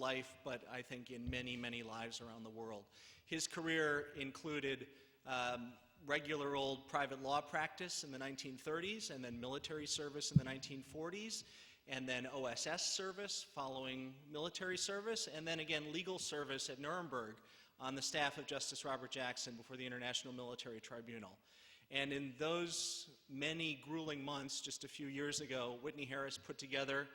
life, but I think in many, many lives around the world. His career included regular old private law practice in the 1930s, and then military service in the 1940s, and then OSS service following military service, and then again legal service at Nuremberg on the staff of Justice Robert Jackson before the International Military Tribunal. And in those many grueling months, just a few years ago, Whitney Harris put together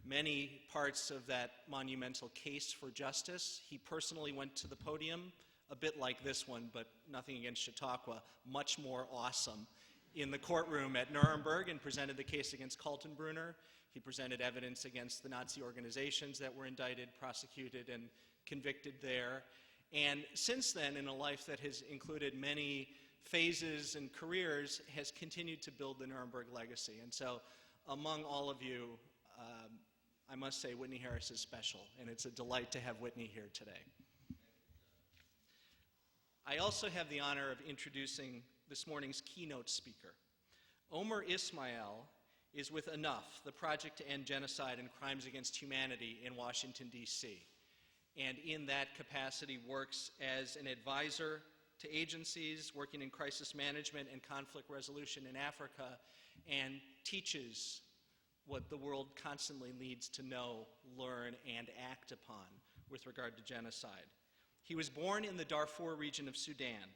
many parts of that monumental case for justice. He personally went to the podium, a bit like this one, but nothing against Chautauqua, much more awesome, in the courtroom at Nuremberg, and presented the case against Kaltenbrunner. He presented evidence against the Nazi organizations that were indicted, prosecuted, and convicted there. And since then, in a life that has included many phases and careers, has continued to build the Nuremberg legacy. And so, among all of you, I must say Whitney Harris is special, and it's a delight to have Whitney here today. I also have the honor of introducing this morning's keynote speaker. Omer Ismail is with Enough, the project to end genocide and crimes against humanity in Washington, D.C., and in that capacity works as an advisor to agencies working in crisis management and conflict resolution in Africa, and teaches what the world constantly needs to know, learn, and act upon with regard to genocide. He was born in the Darfur region of Sudan.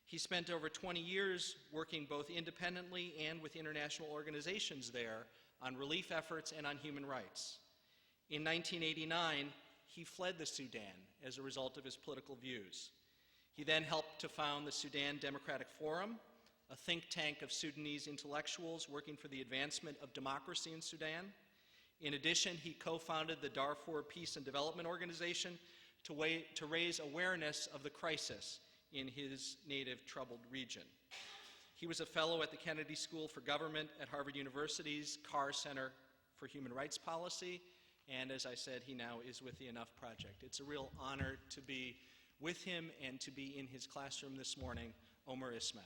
He spent over 20 years working both independently and with international organizations there on relief efforts and on human rights. In 1989, he fled the Sudan as a result of his political views. He then helped to found the Sudan Democratic Forum, a think tank of Sudanese intellectuals working for the advancement of democracy in Sudan. In addition, he co-founded the Darfur Peace and Development Organization to raise awareness of the crisis in his native troubled region. He was a fellow at the Kennedy School for Government at Harvard University's Carr Center for Human Rights Policy, and as I said, he now is with the Enough Project. It's a real honor to be with him and to be in his classroom this morning. Omer Ismail.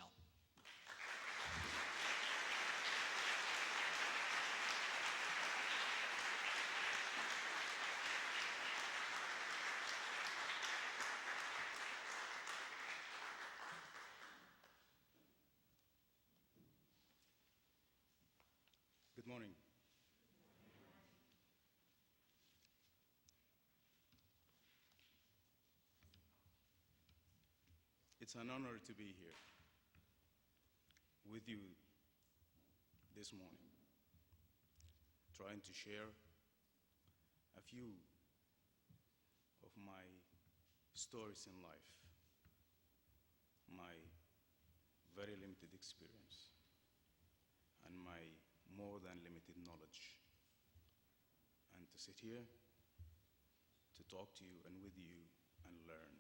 Good morning. It's an honor to be here with you this morning, trying to share a few of my stories in life, my very limited experience, and my more than limited knowledge, and to sit here to talk to you and with you and learn.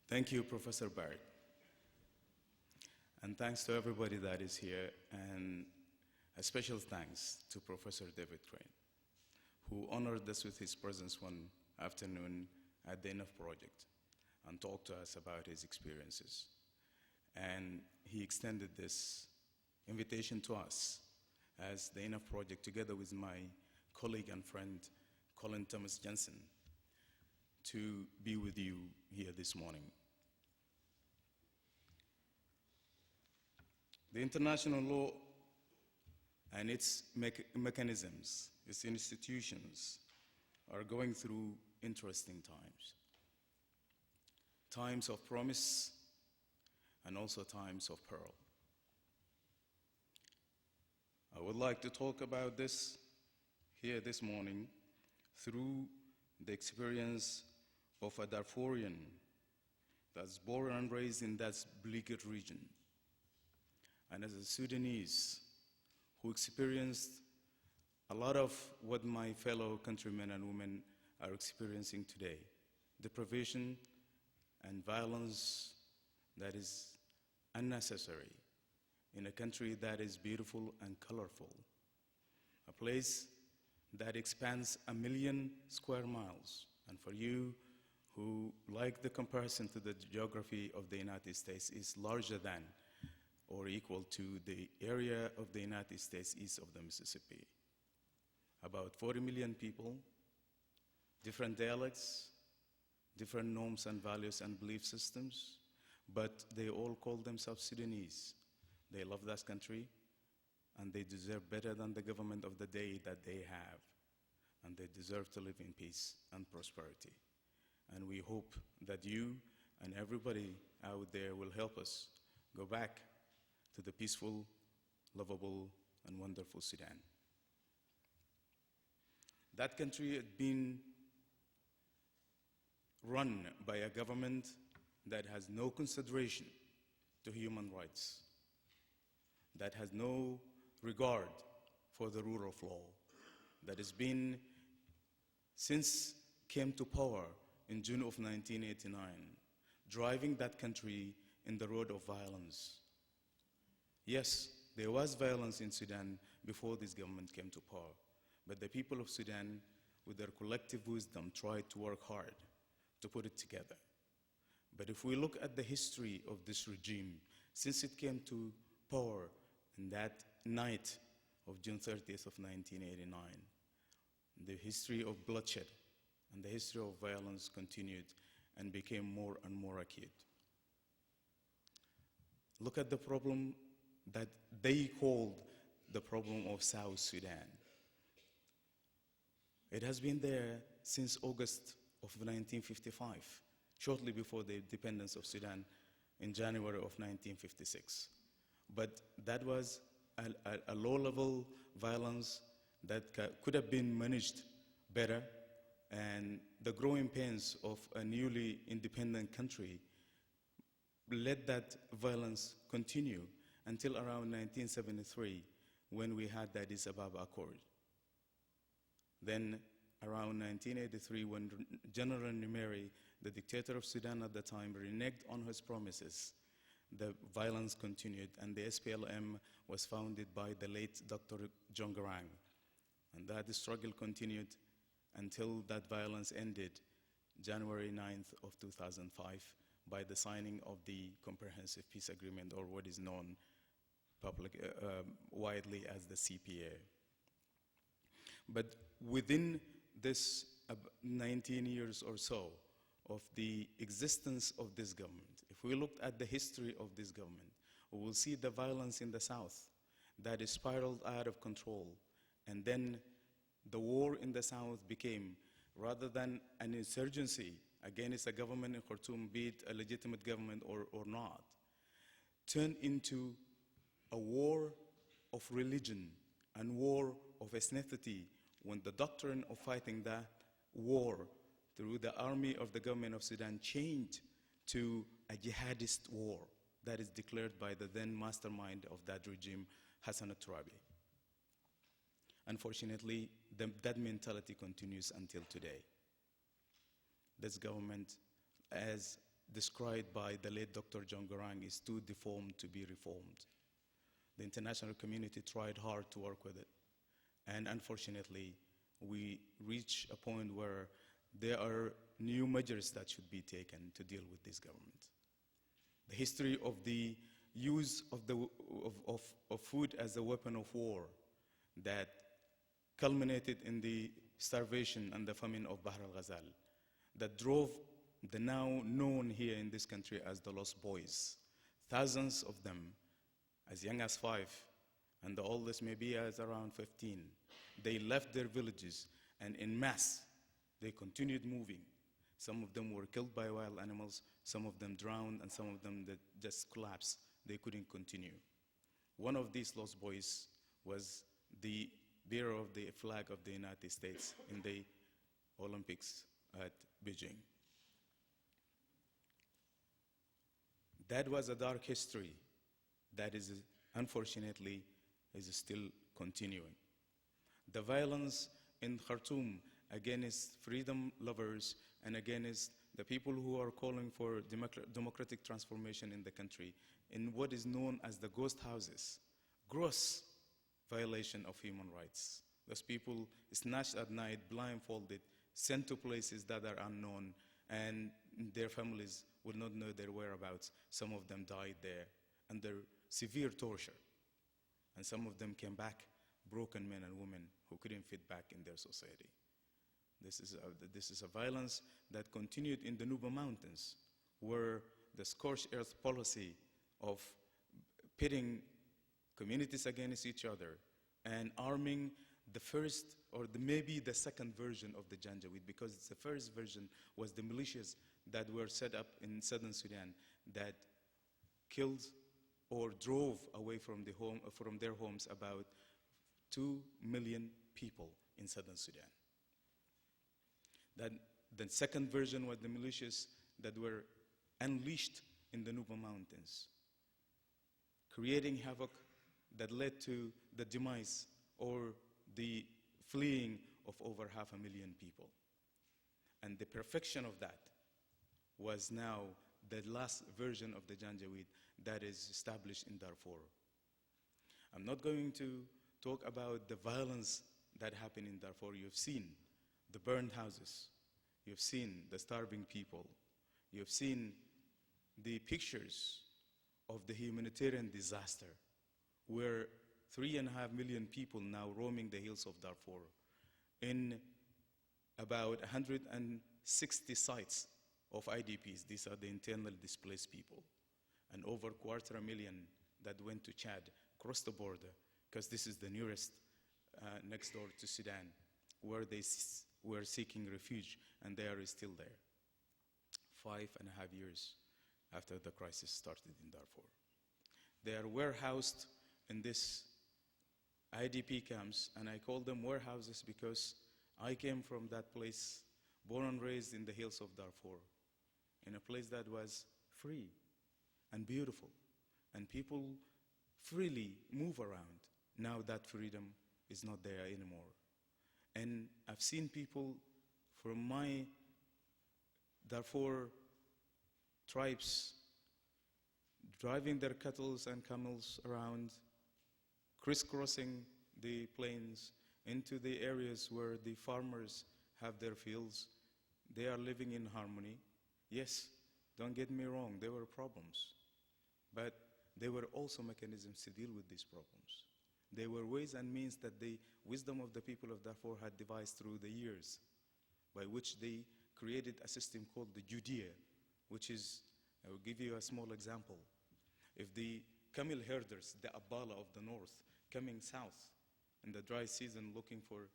Thank you, Professor Barrett. And thanks to everybody that is here, and a special thanks to Professor David Crane, who honored us with his presence one afternoon at the Enough Project and talked to us about his experiences. And he extended this invitation to us as the Enough Project, together with my colleague and friend, Colin Thomas Jensen, to be with you here this morning. The international law and its mechanisms, its institutions, are going through interesting times. Times of promise and also times of peril. I would like to talk about this here this morning through the experience of a Darfurian that's born and raised in that bleak region, and as a Sudanese who experienced a lot of what my fellow countrymen and women are experiencing today, deprivation and violence that is unnecessary in a country that is beautiful and colorful, a place that expands 1 million square miles. And for you who like the comparison to the geography of the United States, is larger than or equal to the area of the United States east of the Mississippi. About 40 million people, different dialects, different norms and values and belief systems, but they all call themselves Sudanese. They love that country, and they deserve better than the government of the day that they have, and they deserve to live in peace and prosperity. And we hope that you and everybody out there will help us go back to the peaceful, lovable, and wonderful Sudan. That country had been run by a government that has no consideration to human rights, that has no regard for the rule of law, that has been, since came to power in June of 1989, driving that country in the road of violence. Yes, there was violence in Sudan before this government came to power, but the people of Sudan, with their collective wisdom, tried to work hard to put it together. But if we look at the history of this regime, since it came to power in that night of June 30th of 1989, the history of bloodshed and the history of violence continued and became more and more acute. Look at the problem that they called the problem of South Sudan. It has been there since August of 1955, shortly before the independence of Sudan in January of 1956. But that was a low-level violence that could have been managed better, and the growing pains of a newly independent country let that violence continue until around 1973, when we had the Addis Ababa Accord. Then around 1983, when General Numeri, the dictator of Sudan at the time, reneged on his promises, the violence continued, and the SPLM was founded by the late Dr. John Garang. And that struggle continued until that violence ended January 9th of 2005 by the signing of the Comprehensive Peace Agreement, or what is known widely as the CPA. But within this 19 years or so of the existence of this government, if we look at the history of this government, we will see the violence in the south that is spiraled out of control. And then the war in the south became, rather than an insurgency against a government in Khartoum, be it a legitimate government or not, turned into a war of religion and war of ethnicity, when the doctrine of fighting that war through the army of the government of Sudan changed to a jihadist war that is declared by the then mastermind of that regime, Hassan al-Turabi. Unfortunately, that mentality continues until today. This government, as described by the late Dr. John Garang, is too deformed to be reformed. The international community tried hard to work with it. And unfortunately, we reach a point where there are new measures that should be taken to deal with this government. The history of the use of food as a weapon of war that culminated in the starvation and the famine of Bahr al-Ghazal, that drove the now known here in this country as the Lost Boys. Thousands of them, as young as 5, and the oldest maybe as around 15. They left their villages, and en masse, they continued moving. Some of them were killed by wild animals, some of them drowned, and some of them that just collapsed. They couldn't continue. One of these Lost Boys was the bearer of the flag of the United States in the Olympics at Beijing. That was a dark history that is, unfortunately, is still continuing. The violence in Khartoum against freedom lovers and against the people who are calling for democratic transformation in the country, in what is known as the ghost houses, gross violation of human rights. Those people snatched at night, blindfolded, sent to places that are unknown, and their families will not know their whereabouts. Some of them died there under severe torture. And some of them came back broken men and women who couldn't fit back in their society. This is a violence that continued in the Nuba Mountains, where the scorched earth policy of pitting communities against each other and arming the first or maybe the second version of the Janjaweed, because the first version was the militias that were set up in southern Sudan that killed or drove away from their homes about 2 million people in southern Sudan. The second version was the militias that were unleashed in the Nuba Mountains, creating havoc that led to the demise or the fleeing of over 500,000 people. And the perfection of that was now the last version of the Janjaweed that is established in Darfur. I'm not going to talk about the violence that happened in Darfur. You've seen the burned houses. You've seen the starving people. You've seen the pictures of the humanitarian disaster, where 3.5 million people now roaming the hills of Darfur in about 160 sites of IDPs. These are the internally displaced people. And over 250,000 that went to Chad, crossed the border, because this is the nearest next door to Sudan, where they were seeking refuge, and they are still there, 5.5 years after the crisis started in Darfur. They are warehoused in this IDP camps, and I call them warehouses because I came from that place, born and raised in the hills of Darfur, in a place that was free and beautiful, and people freely move around. Now that freedom is not there anymore. And I've seen people from my Darfur tribes driving their cattle and camels around, crisscrossing the plains into the areas where the farmers have their fields. They are living in harmony. Yes, don't get me wrong, there were problems, but there were also mechanisms to deal with these problems. There were ways and means that the wisdom of the people of Darfur had devised through the years, by which they created a system called the Judea, which is, I will give you a small example. If the camel herders, the Abbala of the north, coming south in the dry season looking for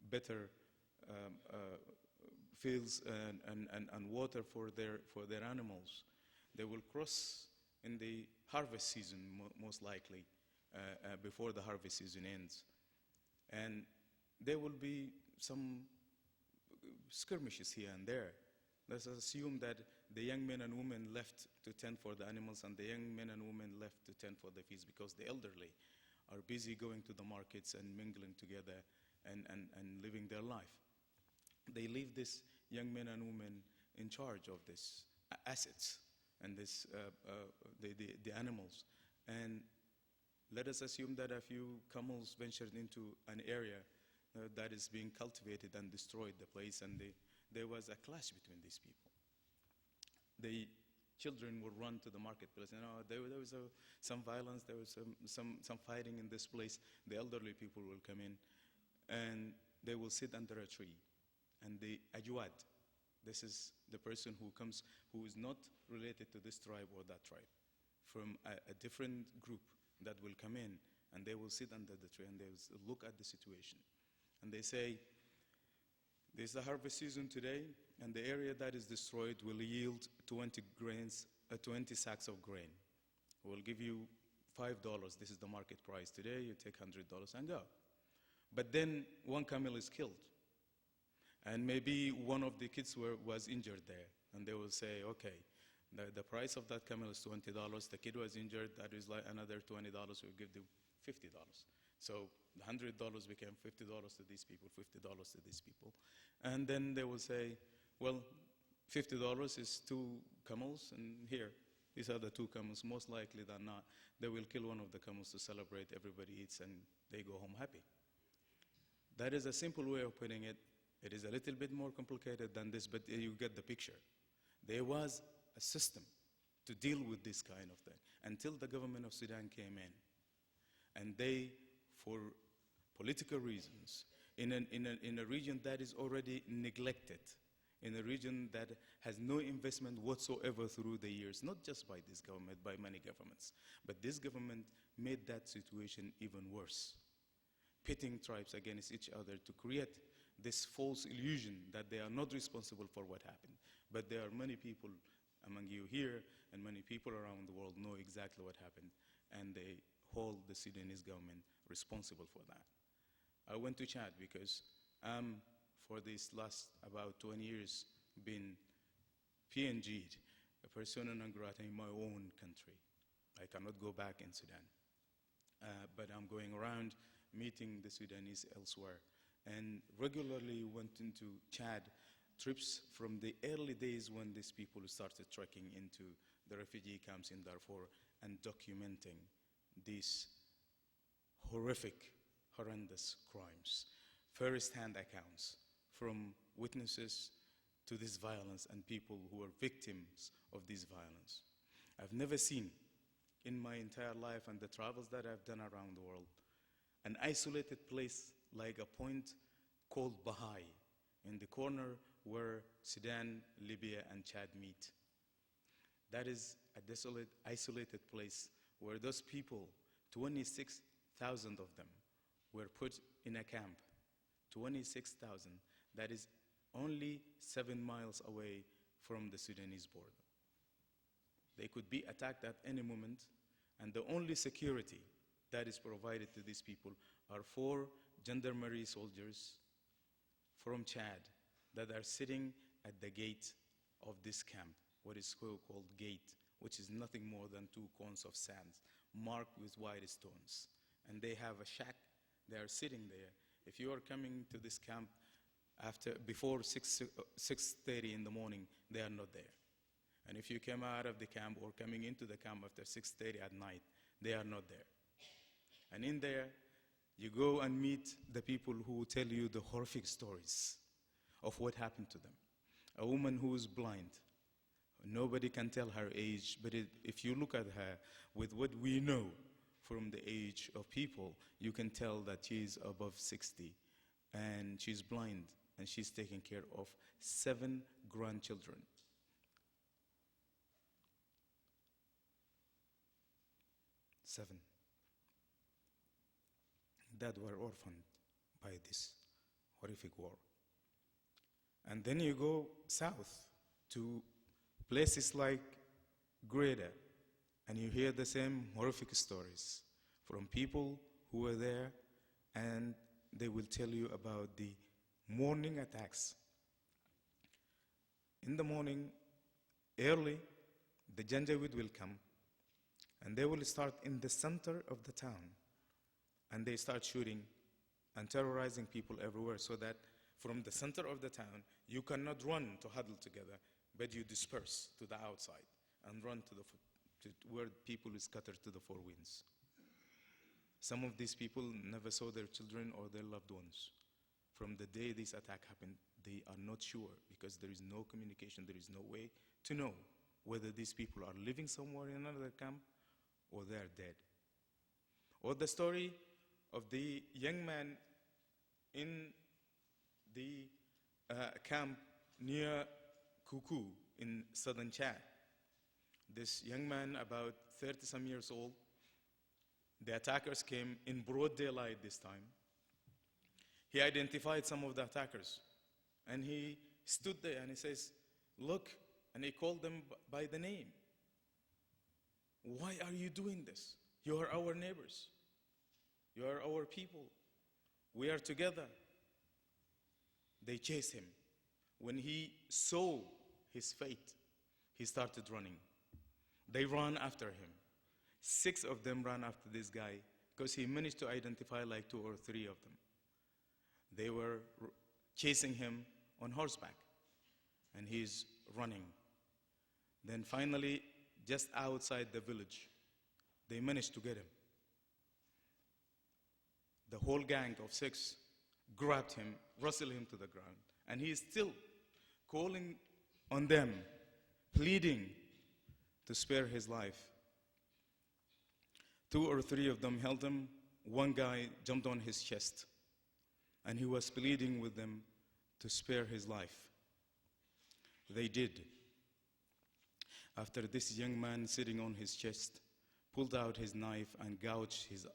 better fields and water for their animals, they will cross in the harvest season, most likely, before the harvest season ends. And there will be some skirmishes here and there. Let's assume that the young men and women left to tend for the animals, and the young men and women left to tend for the fields, because the elderly are busy going to the markets and mingling together and living their life. They leave these young men and women in charge of these assets and this, the animals. And let us assume that a few camels ventured into an area that is being cultivated and destroyed the place, and there was a clash between these people. The children would run to the marketplace, and there was some violence, there was some fighting in this place. The elderly people will come in, and they will sit under a tree. And the Ajwad, this is the person who comes, who is not related to this tribe or that tribe, from a different group that will come in, and they will sit under the tree, and they will look at the situation. And they say, there's the harvest season today, and the area that is destroyed will yield 20 sacks of grain. We'll give you $5. This is the market price today. You take $100 and go. But then one camel is killed, and maybe one of the kids was injured there, and they will say, okay, the price of that camel is $20. The kid was injured. That is like another $20. We'll give them $50. So the $100 became $50 to these people, $50 to these people. And then they will say, well, $50 is 2 camels, and here, these are the 2 camels. Most likely than not, they will kill one of the camels to celebrate. Everybody eats, and they go home happy. That is a simple way of putting it. It is a little bit more complicated than this, but you get the picture. There was a system to deal with this kind of thing until the government of Sudan came in. And they, for political reasons, in a region that is already neglected, in a region that has no investment whatsoever through the years, not just by this government, by many governments. But this government made that situation even worse, pitting tribes against each other to create this false illusion that they are not responsible for what happened. But there are many people among you here and many people around the world know exactly what happened, and they hold the Sudanese government responsible for that. I went to Chad because for this last about 20 years been PNG'd, a persona non grata in my own country. I cannot go back in Sudan. But I'm going around meeting the Sudanese elsewhere and regularly went into Chad trips from the early days when these people started trekking into the refugee camps in Darfur and documenting these horrific, horrendous crimes, first-hand accounts from witnesses to this violence and people who are victims of this violence. I've never seen in my entire life and the travels that I've done around the world an isolated place like a point called Bahai in the corner where Sudan, Libya, and Chad meet. That is a desolate, isolated place where those people, 26,000 of them, were put in a camp. 26,000. That is only 7 miles away from the Sudanese border. They could be attacked at any moment, and the only security that is provided to these people are 4 gendarmerie soldiers from Chad that are sitting at the gate of this camp, what is called gate, which is nothing more than 2 cones of sand marked with white stones. And they have a shack. They are sitting there. If you are coming to this camp before 6:30 in the morning, they are not there. And if you come out of the camp or coming into the camp after 6:30 at night, they are not there. And in there, you go and meet the people who tell you the horrific stories of what happened to them. A woman who is blind. Nobody can tell her age, but if you look at her with what we know from the age of people, you can tell that she's above 60, and she's blind, and she's taking care of 7 grandchildren. 7 that were orphaned by this horrific war. And then you go south to places like Greda, and you hear the same horrific stories from people who were there, and they will tell you about the morning attacks. In the morning, early, the Janjaweed will come, and they will start in the center of the town, and they start shooting and terrorizing people everywhere, so that from the center of the town, you cannot run to huddle together, but you disperse to the outside and run to where people is scattered to the 4 winds. Some of these people never saw their children or their loved ones. From the day this attack happened, they are not sure because there is no communication, there is no way to know whether these people are living somewhere in another camp or they are dead. Or the story of the young man in the camp near Kuku in southern Chad. This young man, about 30-some years old, the attackers came in broad daylight this time. He identified some of the attackers, and he stood there and he says, "Look," and he called them by the name. "Why are you doing this? You are our neighbors. You are our people. We are together." They chased him. When he saw his fate, he started running. They ran after him. 6 of them ran after this guy because he managed to identify like 2 or 3 of them. They were chasing him on horseback, and he's running. Then finally, just outside the village, they managed to get him. The whole gang of 6 grabbed him, wrestled him to the ground, and he is still calling on them, pleading to spare his life. 2 or 3 of them held him. One guy jumped on his chest, and he was pleading with them to spare his life. They did. After this young man sitting on his chest pulled out his knife and gouged his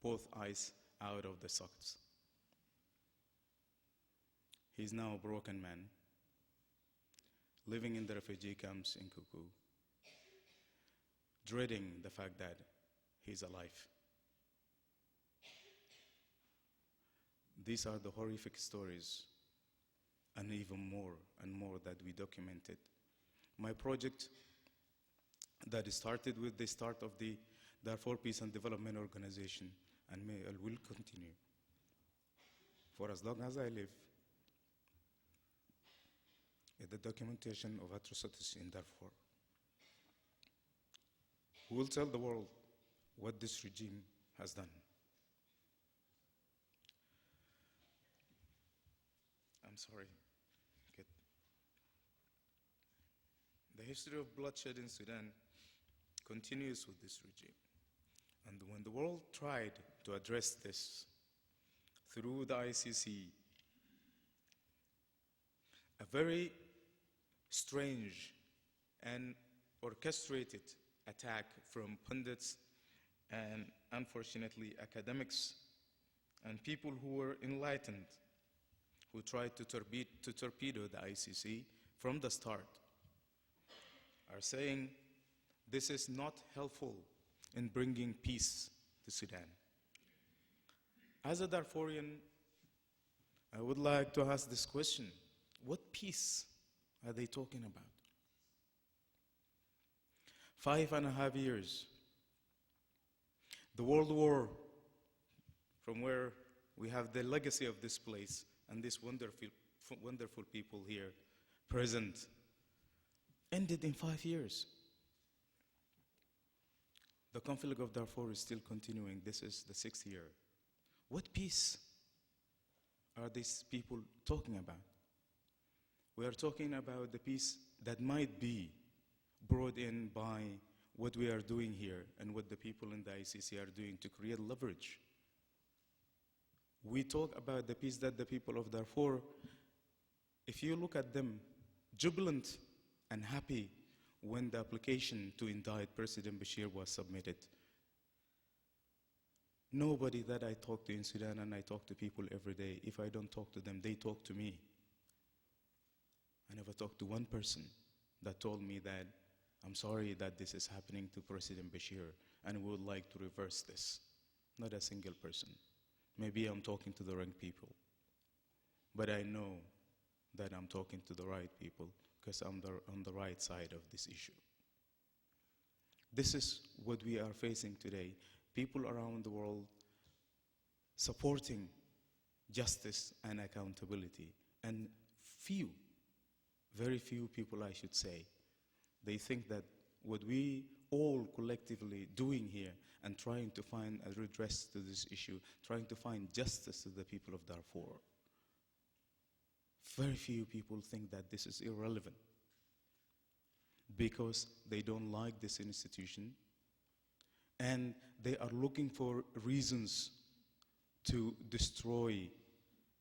both eyes out of the sockets. He's now a broken man, living in the refugee camps in Kuku, dreading the fact that he's alive. These are the horrific stories, and even more and more that we documented. My project that started with the start of the Darfur Peace and Development Organization, and will continue for as long as I live, is the documentation of atrocities in Darfur. We will tell the world what this regime has done. I'm sorry. Good. The history of bloodshed in Sudan continues with this regime. And when the world tried to address this through the ICC, a very strange and orchestrated attack from pundits and, unfortunately, academics and people who were enlightened, who tried to torpedo the ICC from the start, are saying this is not helpful in bringing peace to Sudan. As a Darfurian, I would like to ask this question: what peace are they talking about? 5.5 years. The World War, from where we have the legacy of this place and these wonderful people here present, ended in 5 years. The conflict of Darfur is still continuing. This is the 6th year. What peace are these people talking about? We are talking about the peace that might be brought in by what we are doing here and what the people in the ICC are doing to create leverage. We talk about the peace that the people of Darfur, if you look at them, jubilant and happy when the application to indict President Bashir was submitted. Nobody that I talk to in Sudan, and I talk to people every day, if I don't talk to them, they talk to me. I never talked to one person that told me that I'm sorry that this is happening to President Bashir and we would like to reverse this. Not a single person. Maybe I'm talking to the wrong people, but I know that I'm talking to the right people because I'm on the right side of this issue. This is what we are facing today. People around the world supporting justice and accountability, and few, very few people, I should say, they think that what we all collectively doing here and trying to find a redress to this issue, trying to find justice to the people of Darfur, very few people think that this is irrelevant because they don't like this institution and they are looking for reasons to destroy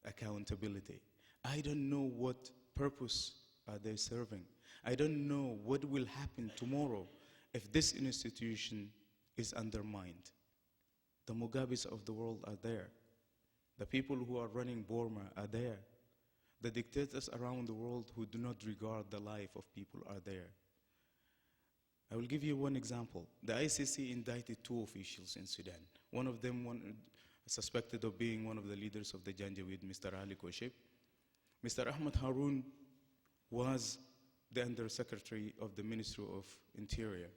accountability. I don't know what purpose are they serving. I don't know what will happen tomorrow if this institution is undermined. The Mugabes of the world are there. The people who are running Burma are there. The dictators around the world who do not regard the life of people are there. I will give you one example. The ICC indicted 2 officials in Sudan. One of them suspected of being one of the leaders of the Janjaweed, Mr. Ali Koshib. Mr. Ahmed Haroun was the Undersecretary of the Ministry of Interior,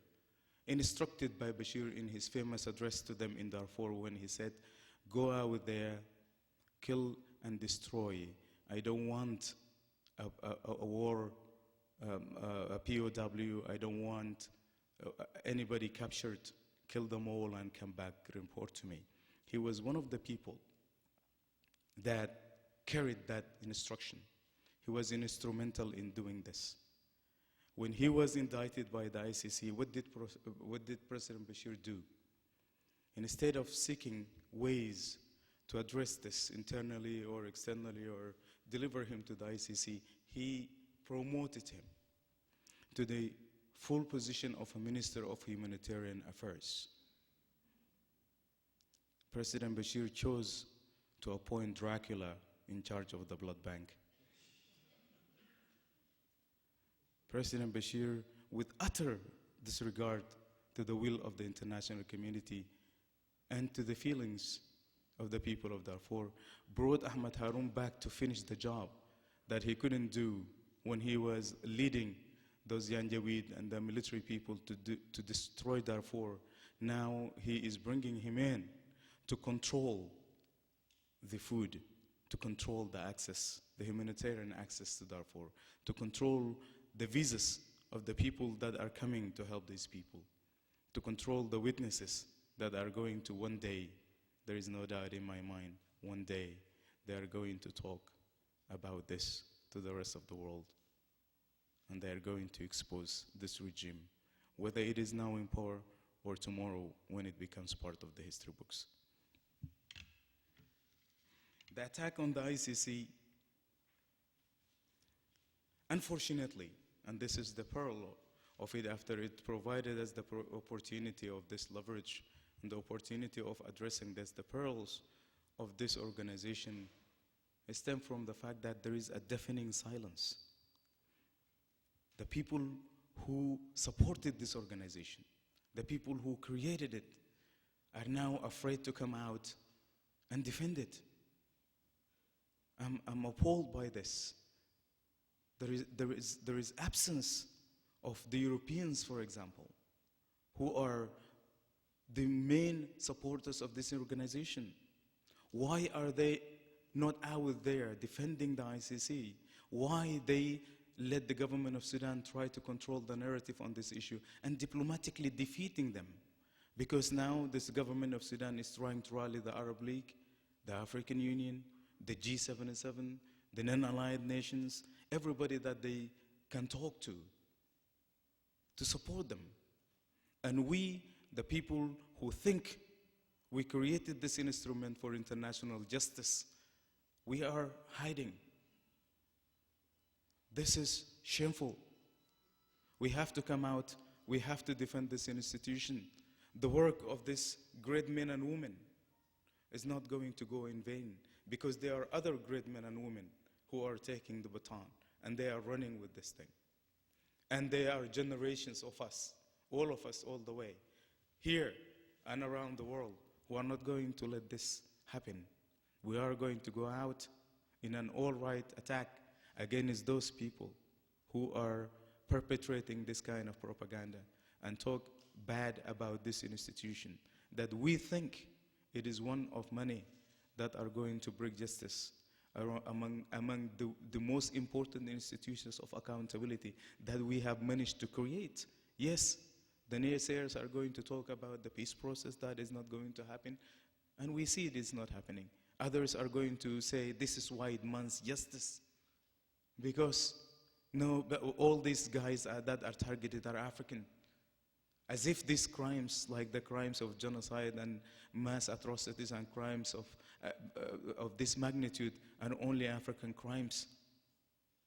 instructed by Bashir in his famous address to them in Darfur when he said, "Go out there, kill and destroy. I don't want a war, a POW. I don't want anybody captured. Kill them all and come back, report to me." He was one of the people that carried that instruction. He was instrumental in doing this. When he was indicted by the ICC, what did President Bashir do? Instead of seeking ways to address this internally or externally or deliver him to the ICC, he promoted him to the full position of a Minister of Humanitarian Affairs. President Bashir chose to appoint Dracula in charge of the blood bank. President Bashir, with utter disregard to the will of the international community and to the feelings of the people of Darfur, brought Ahmad Harun back to finish the job that he couldn't do when he was leading those Janjaweed and the military people to destroy Darfur. Now he is bringing him in to control the food, to control the access, the humanitarian access to Darfur, to control the visas of the people that are coming to help these people, to control the witnesses that are going to one day, there is no doubt in my mind, one day they are going to talk about this to the rest of the world. And they are going to expose this regime, whether it is now in power or tomorrow when it becomes part of the history books. The attack on the ICC, unfortunately, and this is the peril of it after it provided us the opportunity of this leverage and the opportunity of addressing this, the perils of this organization stem from the fact that there is a deafening silence. The people who supported this organization, the people who created it, are now afraid to come out and defend it. I'm appalled by this. There is absence of the Europeans, for example, who are the main supporters of this organization. Why are they not out there defending the ICC? Why they let the government of Sudan try to control the narrative on this issue and diplomatically defeating them? Because now this government of Sudan is trying to rally the Arab League, the African Union, the G77, the non-allied nations, everybody that they can talk to support them. And we, the people who think we created this instrument for international justice, we are hiding. This is shameful. We have to come out. We have to defend this institution. The work of these great men and women is not going to go in vain, because there are other great men and women who are taking the baton, and they are running with this thing. And there are generations of us, all of us, all the way, here and around the world, who are not going to let this happen. We are going to go out in an all-right attack against those people who are perpetrating this kind of propaganda and talk bad about this institution that we think it is one of many that are going to bring justice among the most important institutions of accountability that we have managed to create. Yes, the naysayers are going to talk about the peace process that is not going to happen, and we see it is not happening. Others are going to say this is why it demands justice, because no, all these guys that are targeted are African. As if these crimes, like the crimes of genocide and mass atrocities and crimes of this magnitude, are only African crimes.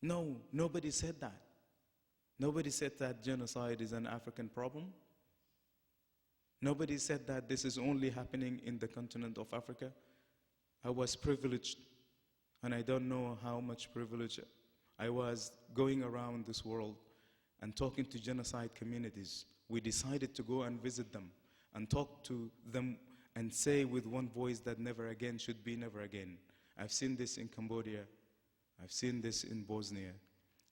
No, nobody said that. Nobody said that genocide is an African problem. Nobody said that this is only happening in the continent of Africa. I was privileged, and I don't know how much privilege I was going around this world and talking to genocide communities. We decided to go and visit them and talk to them and say with one voice that never again should be never again. I've seen this in Cambodia. I've seen this in Bosnia.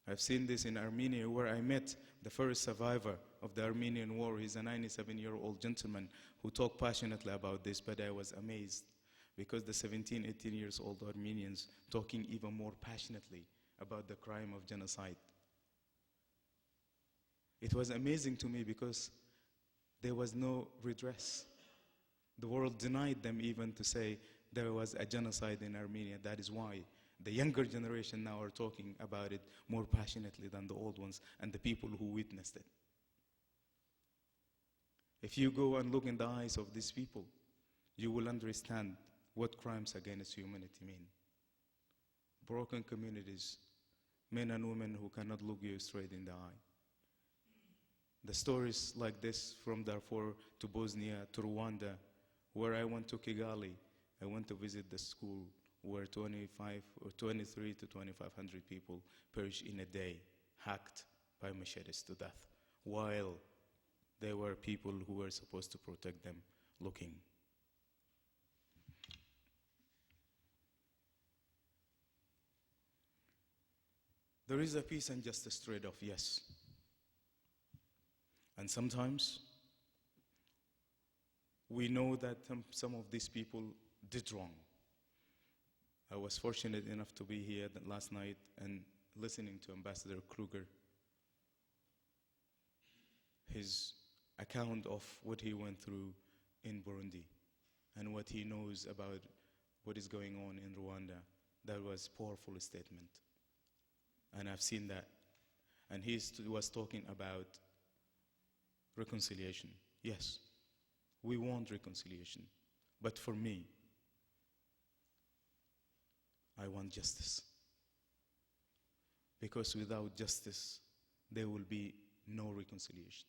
I've seen this in Armenia, where I met the first survivor of the Armenian war. He's a 97-year-old gentleman who talked passionately about this, but I was amazed because the 17, 18 years old Armenians talking even more passionately about the crime of genocide. It was amazing to me because there was no redress. The world denied them even to say there was a genocide in Armenia. That is why The younger generation now are talking about it more passionately than the old ones and the people who witnessed it. If you go and look in the eyes of these people, you will understand what crimes against humanity mean. Broken communities, men and women who cannot look you straight in the eye. The stories like this from Darfur to Bosnia to Rwanda, where I went to Kigali, I went to visit the school where 23 to 2,500 people perish in a day, hacked by machetes to death, while there were people who were supposed to protect them looking. There is a peace and justice trade-off, yes. And sometimes we know that some of these people did wrong. I was fortunate enough to be here last night and listening to Ambassador Kruger, his account of what he went through in Burundi and what he knows about what is going on in Rwanda. That was a powerful statement. And I've seen that. And he was talking about reconciliation. Yes, we want reconciliation. But for me, I want justice. Because without justice, there will be no reconciliation.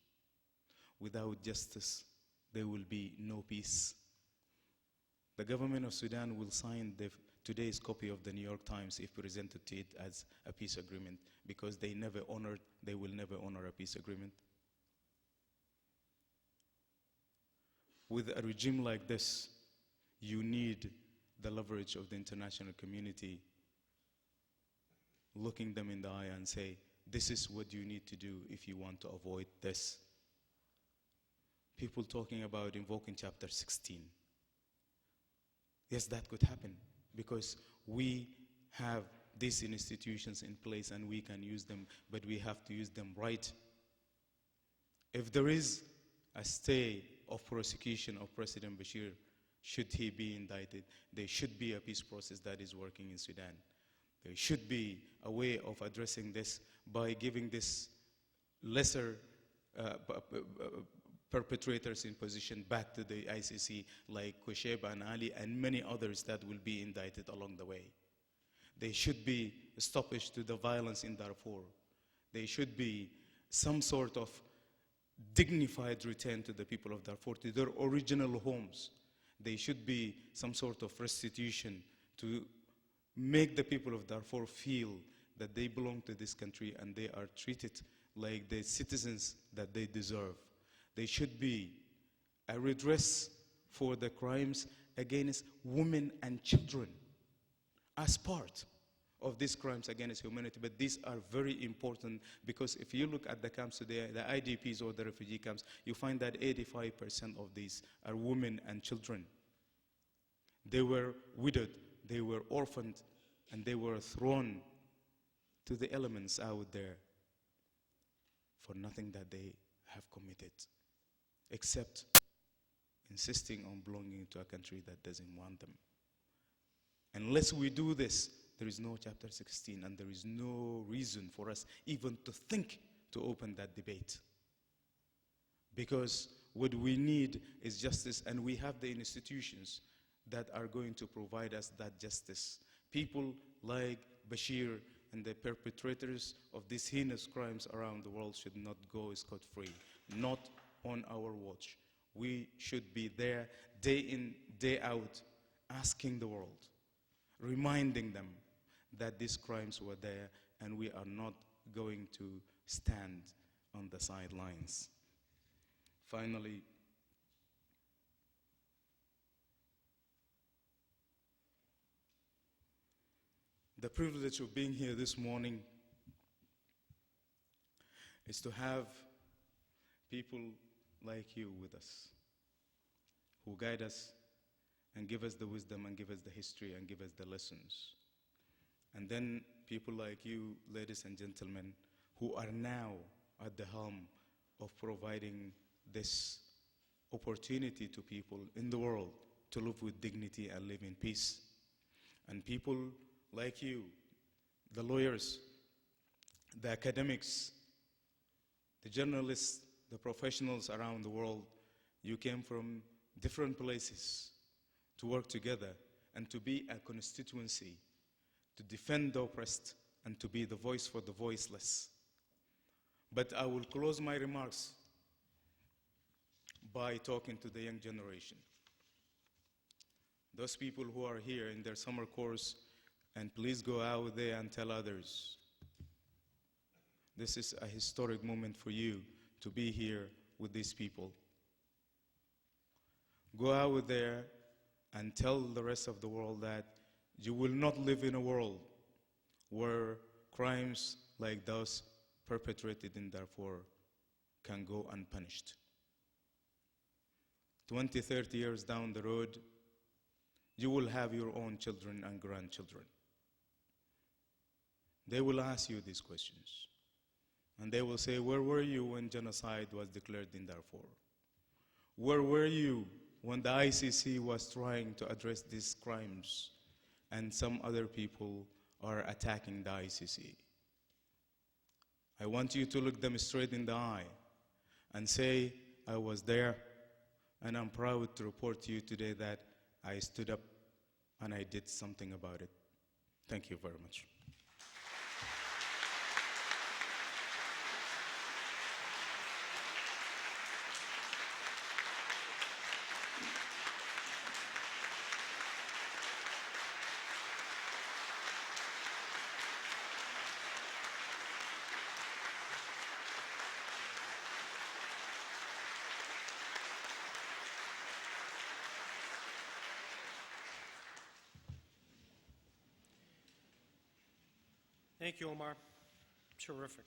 Without justice, there will be no peace. The government of Sudan will sign today's copy of the New York Times if presented to it as a peace agreement, because they will never honor a peace agreement. With a regime like this, you need the leverage of the international community looking them in the eye and say, this is what you need to do if you want to avoid this. People talking about invoking Chapter 16. Yes, that could happen because we have these institutions in place and we can use them, but we have to use them right. If there is a stay of prosecution of President Bashir, should he be indicted, there should be a peace process that is working in Sudan. There should be a way of addressing this by giving this lesser perpetrators in position back to the ICC, like Kosheba and Ali and many others that will be indicted along the way. There should be a stoppage to the violence in Darfur. There should be some sort of dignified return to the people of Darfur, to their original homes. There should be some sort of restitution to make the people of Darfur feel that they belong to this country and they are treated like the citizens that they deserve. There should be a redress for the crimes against women and children as part of these crimes against humanity. But these are very important because if you look at the camps today, the IDPs or the refugee camps, you find that 85% of these are women and children. They were widowed, they were orphaned, and they were thrown to the elements out there for nothing that they have committed, except insisting on belonging to a country that doesn't want them. Unless we do this, there is no Chapter 16, and there is no reason for us even to think to open that debate. Because what we need is justice, and we have the institutions that are going to provide us that justice. People like Bashir and the perpetrators of these heinous crimes around the world should not go scot-free, not on our watch. We should be there day in, day out, asking the world, reminding them that these crimes were there and we are not going to stand on the sidelines. Finally, the privilege of being here this morning is to have people like you with us, who guide us and give us the wisdom and give us the history and give us the lessons. And then people like you, ladies and gentlemen, who are now at the helm of providing this opportunity to people in the world to live with dignity and live in peace. And people like you, the lawyers, the academics, the journalists, the professionals around the world, you came from different places to work together and to be a constituency, to defend the oppressed and to be the voice for the voiceless. But I will close my remarks by talking to the young generation. Those people who are here in their summer course, and please go out there and tell others. This is a historic moment for you to be here with these people. Go out there and tell the rest of the world that you will not live in a world where crimes like those perpetrated in Darfur can go unpunished. 20, 30 years down the road, you will have your own children and grandchildren. They will ask you these questions. And they will say, where were you when genocide was declared in Darfur? Where were you when the ICC was trying to address these crimes and some other people are attacking the ICC? I want you to look them straight in the eye and say, I was there, and I'm proud to report to you today that I stood up and I did something about it. Thank you very much. Thank you, Omar. Terrific.